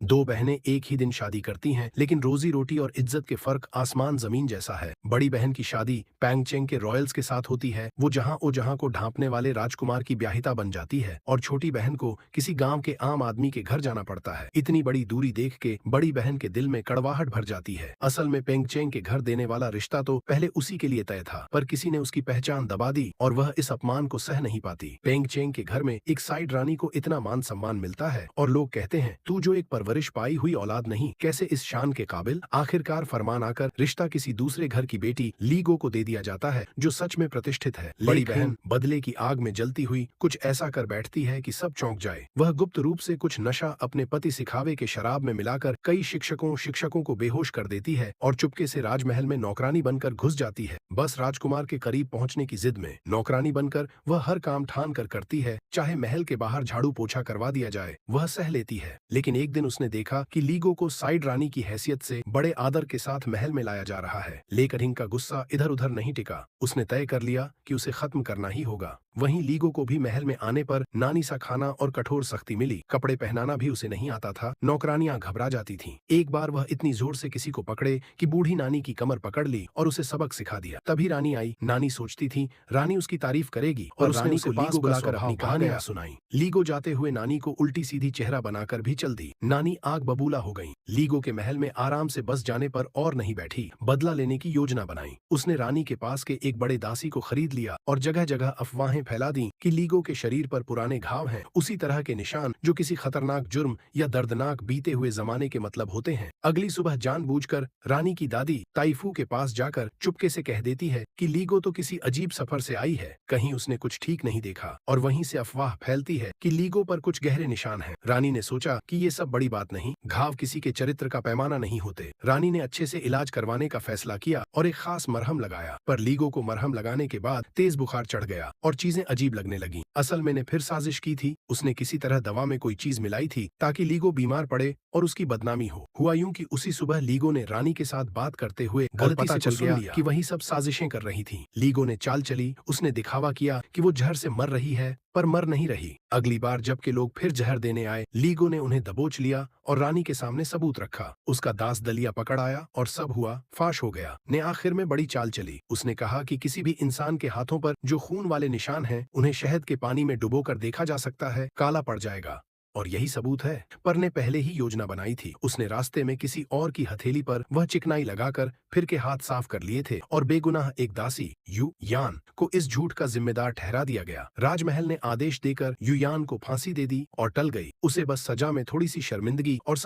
दो बहनें एक ही दिन शादी करती हैं, लेकिन रोजी रोटी और इज्जत के फर्क आसमान जमीन जैसा है। बड़ी बहन की शादी पैंगचेंग के रॉयल्स के साथ होती है। वो जहां को ढांपने वाले राजकुमार की ब्याहिता बन जाती है और छोटी बहन को किसी गांव के आम आदमी के घर जाना पड़ता है। इतनी बड़ी दूरी देख के बड़ी बहन के दिल में कड़वाहट भर जाती है। असल में पेंगचेंग के घर देने वाला रिश्ता तो पहले उसी के लिए तय था, पर किसी ने उसकी पहचान दबा दी और वह इस अपमान को सह नहीं पाती। पेंगचेंग के घर में एक साइड रानी को इतना मान सम्मान मिलता है और लोग कहते हैं, तू जो एक परवरिश पाई हुई औलाद नहीं, कैसे इस शान के काबिल। आखिरकार फरमान आकर रिश्ता किसी दूसरे घर की बेटी लीगो को दे दिया जाता है, जो सच में प्रतिष्ठित है। बड़ी बहन बदले की आग में जलती हुई कुछ ऐसा कर बैठती है कि सब चौंक जाए। वह गुप्त रूप से कुछ नशा अपने पति सिखावे के शराब में मिलाकर कई शिक्षकों को बेहोश कर देती है और चुपके से राजमहल में नौकरानी बनकर घुस जाती है। बस राजकुमार के करीब पहुंचने की जिद में नौकरानी बनकर वह हर काम ठान कर करती है, चाहे महल के बाहर झाड़ू पोछा करवा दिया जाए, वह सह लेती है। लेकिन एक दिन उसने देखा कि लीगो को साइड रानी की हैसियत से बड़े आदर के साथ महल में लाया जा रहा है। लेकर इनका गुस्सा इधर उधर नहीं टिका। उसने तय कर लिया कि उसे खत्म करना ही होगा। वहीं लीगो को भी महल में आने पर नानी सा खाना और कठोर सख्ती मिली। कपड़े पहनाना भी उसे नहीं आता था। नौकरानियां घबरा जाती थीं। एक बार वह इतनी जोर से किसी को पकड़े कि बूढ़ी नानी की कमर पकड़ ली और उसे सबक सिखा दिया। तभी रानी आई। नानी सोचती थी रानी उसकी तारीफ करेगी और रानी को लीगो बुलाकर अपनी कहानियां सुनाई। लीगो जाते हुए नानी को उल्टी सीधी चेहरा बनाकर भी चल दी। नानी आग बबूला हो गई। लीगो के महल में आराम से बस जाने पर और नहीं बैठी, बदला लेने की योजना बनाई। उसने रानी के पास के एक बड़े दासी को खरीद लिया और जगह जगह अफवाहें फैला दी कि लीगो के शरीर पर पुराने घाव हैं, उसी तरह के निशान जो किसी खतरनाक जुर्म या दर्दनाक बीते हुए जमाने के मतलब होते हैं। अगली सुबह जानबूझकर रानी की दादी ताइफू के पास जाकर चुपके से कह देती है कि लीगो तो किसी अजीब सफर से आई है, कहीं उसने कुछ ठीक नहीं देखा। और वहीं से अफवाह फैलती है कि लीगो पर कुछ गहरे निशान हैं। रानी ने सोचा कि ये सब बड़ी बात नहीं, घाव किसी के चरित्र का पैमाना नहीं होते। रानी ने अच्छे से इलाज करवाने का फैसला किया और एक खास मरहम लगाया, पर लीगो को मरहम लगाने के बाद तेज बुखार चढ़ गया और चीजें अजीब लगने लगी। असल में ने फिर साजिश की थी। उसने किसी तरह दवा में कोई चीज मिलाई थी ताकि लीगो बीमार पड़े और उसकी बदनामी हो। हुआ यूं कि उसी सुबह लीगो ने रानी के साथ बात करते हुए गलती से चल गया कि वही सब साजिशें कर रही थी। लीगो ने चाल चली। उसने दिखावा किया कि वो जहर से मर रही है, पर मर नहीं रही। अगली बार जबकि लोग फिर जहर देने आए, लीगो ने उन्हें दबोच लिया और रानी के सामने सबूत रखा। उसका दास दलिया पकड़ आया और सब हुआ फाश हो गया। ने आखिर में बड़ी चाल चली। उसने कहा कि किसी भी इंसान के हाथों पर जो खून वाले निशान हैं, उन्हें शहद के पानी में डुबोकर देखा जा सकता है, काला पड़ जाएगा। और यही सबूत है। पर ने पहले ही योजना बनाई थी। उसने रास्ते में किसी और की हथेली पर वह चिकनाई लगाकर फिर के हाथ साफ कर लिए थे और बेगुनाह एक दासी यू यान को इस झूठ का जिम्मेदार ठहरा दिया गया। राजमहल ने आदेश देकर यू यान को फांसी दे दी और टल गई। उसे बस सजा में थोड़ी सी शर्मिंदगी और